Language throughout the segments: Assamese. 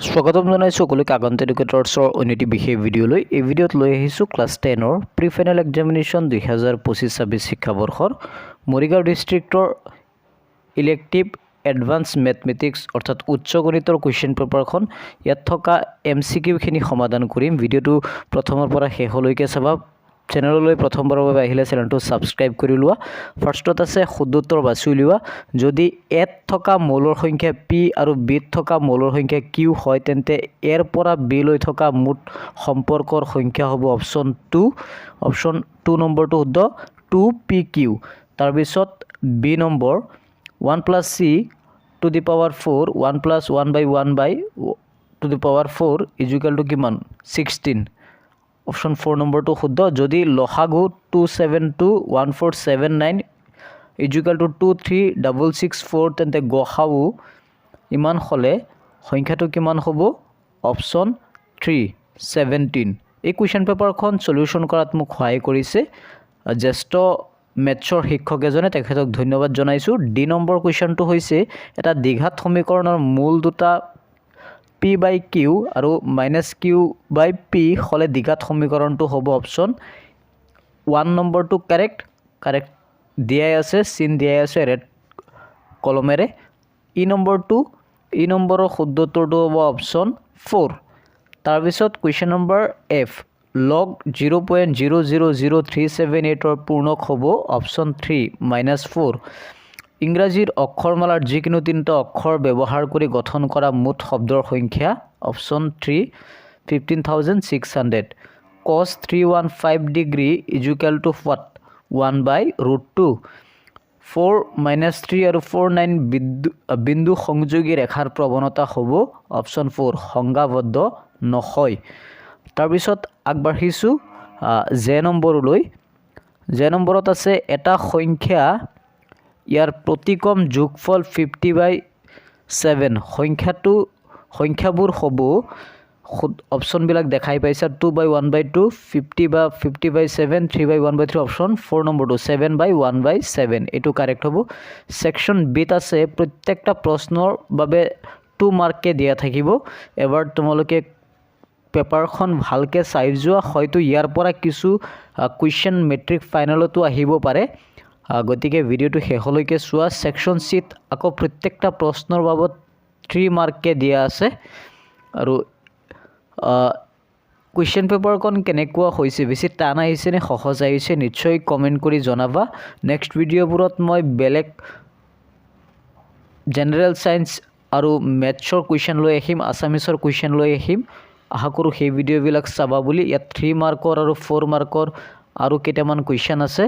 স্বাগতম জনাইছোঁ সকলোকে আগন্তুক এডুকেটৰ্ছৰ অন্য এটি বিশেষ ভিডিঅ'লৈ। এই ভিডিঅ'ত লৈ আহিছোঁ ক্লাছ 10ৰ প্ৰি ফাইনেল এক্সামিনেশ্যন 2025-26 শিক্ষাবৰ্ষৰ মৰিগাঁও ডিষ্ট্ৰিক্টৰ ইলেক্টিভ এডভান্স মেথমেটিক্স অৰ্থাৎ উচ্চ গণিতৰ কুৱেশ্যন পেপাৰখন ইয়াত থকা MCQখিনি সমাধান কৰিম। ভিডিঅ'টো প্ৰথমৰ পৰা শেষলৈকে চাবা। চেনেললৈ প্ৰথমবাৰৰ বাবে আহিলে চেনেলটো ছাবস্ক্ৰাইব কৰি লোৱা। ফাৰ্ষ্টত আছে শুদ্ধোত্তৰ বাছি উলিওৱা। যদি এত থকা মৌলৰ সংখ্যা পি আৰু বিত থকা মৌলৰ সংখ্যা কিউ হয় তেন্তে এৰ পৰা বি লৈ থকা মুঠ সম্পৰ্কৰ সংখ্যা হ'ব অপশ্যন 2। অপশ্যন 2 নম্বৰটো শুদ্ধ 2pq। তাৰপিছত B number 1 + c to the power 4 1 + 1/1 to the power 4 = কিমান 16। অপশ্যন 4 নম্বৰটো শুদ্ধ। যদি লসাগু 2721479 = 23664 তেন্তে গসাগু ইমান হ'লে সংখ্যাটো কিমান হ'ব অপশ্যন 3 17। এই কুৱেশ্যন পেপাৰখন সলিউশ্যন কৰাত মোক সহায় কৰিছে জ্যেষ্ঠ মেথছৰ শিক্ষক এজনে, তেখেতক ধন্যবাদ জনাইছোঁ। ডি নম্বৰ কুৱেশ্যনটো হৈছে এটা দ্বিঘাত সমীকৰণৰ মূল দুটা p/q আৰু -q/p হ'লে দ্বিঘাত সমীকৰণটো হ'ব অপশ্যন 1 নম্বৰটো কাৰেক্ট দিয়াই আছে, চিন দিয়াই আছে ৰেড কলমেৰে। ই নম্বৰৰ শুদ্ধ উত্তৰটো হ'ব অপশ্যন 4। তাৰপিছত কুৱেশ্যন নম্বৰ এফ লগ 0.000378 পূৰ্ণক হ'ব অপশ্যন 3 -4। ইংৰাজীৰ অক্ষৰমালাৰ যিকোনো তিনিটা অক্ষৰ ব্যৱহাৰ কৰি গঠন কৰা মুঠ শব্দৰ সংখ্যা অপশ্যন 3 15600। cos 315 degree = what 1/√2। 4 - 3 আৰু 4 9 বিন্দু সংযোগী ৰেখাৰ প্ৰৱণতা হ'ব অপশ্যন 4 সংজ্ঞাবদ্ধ নহয়। তাৰপিছত আগবাঢ়িছোঁ জে নম্বৰলৈ। জে নম্বৰত আছে এটা সংখ্যা ইয়াৰ প্ৰতিকম যোগফল 50/7। সংখ্যাবোৰ হ'ব অপশ্যনবিলাক দেখাই পাইছা 2/1/2 50/7 3/1/3। অপশ্যন 4 নম্বৰটো 7/1/7 এইটো কাৰেক্ট হ'ব। ছেকশ্যন বিত আছে প্ৰত্যেকটা প্ৰশ্নৰ বাবে 2 মাৰ্কে দিয়া থাকিব। এবাৰ তোমালোকে পেপাৰখন ভালকৈ চাই যোৱা, হয়তো ইয়াৰ পৰা কিছু কুৱেশ্যন মেট্ৰিক ফাইনেলতো আহিব পাৰে, গতিকে ভিডিঅ'টো শেষলৈকে চোৱা। ছেকশ্যন চিত আকৌ প্ৰত্যেকটা প্ৰশ্নৰ বাবদ 3 মাৰ্কে দিয়া আছে। আৰু কুৱেশ্যন পেপাৰখন কেনেকুৱা হৈছে, বেছি টান আহিছে নে সহজ আহিছে নিশ্চয় কমেণ্ট কৰি জনাবা। নেক্সট ভিডিঅ'বোৰত মই বেলেগ জেনেৰেল ছায়েন্স আৰু মেথছৰ কুৱেশ্যন লৈ আহিম, আছামিছৰ কুৱেশ্যন লৈ আহিম। আশা কৰোঁ সেই ভিডিঅ'বিলাক চাবা বুলি। ইয়াত 3 মাৰ্কৰ আৰু 4 মাৰ্কৰ আৰু কেইটামান কুৱেশ্যন আছে।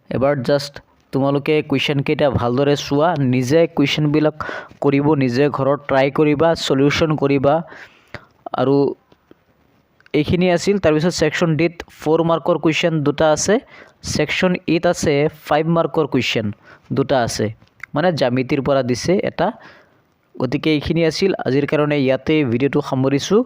এবাৰ জাষ্ট তোমালোকে কুৱেশ্যনকেইটা ভালদৰে চোৱা, নিজে কুৱেশ্যনবিলাক কৰিব, নিজে ঘৰত ট্ৰাই কৰিবা, সলিউশ্যন কৰিবা। আৰু এইখিনি আছিল। তাৰপিছত ছেকশ্যন ডিত 4 মাৰ্কৰ কুৱেশ্যন দুটা আছে। ছেকশ্যন ইত আছে 5 মাৰ্কৰ কুৱেশ্যন দুটা আছে, মানে জ্যামিতিৰ পৰা দিছে এটা। গতিকে এইখিনি আছিল আজিৰ কাৰণে, ইয়াতে ভিডিঅ'টো সামৰিছোঁ।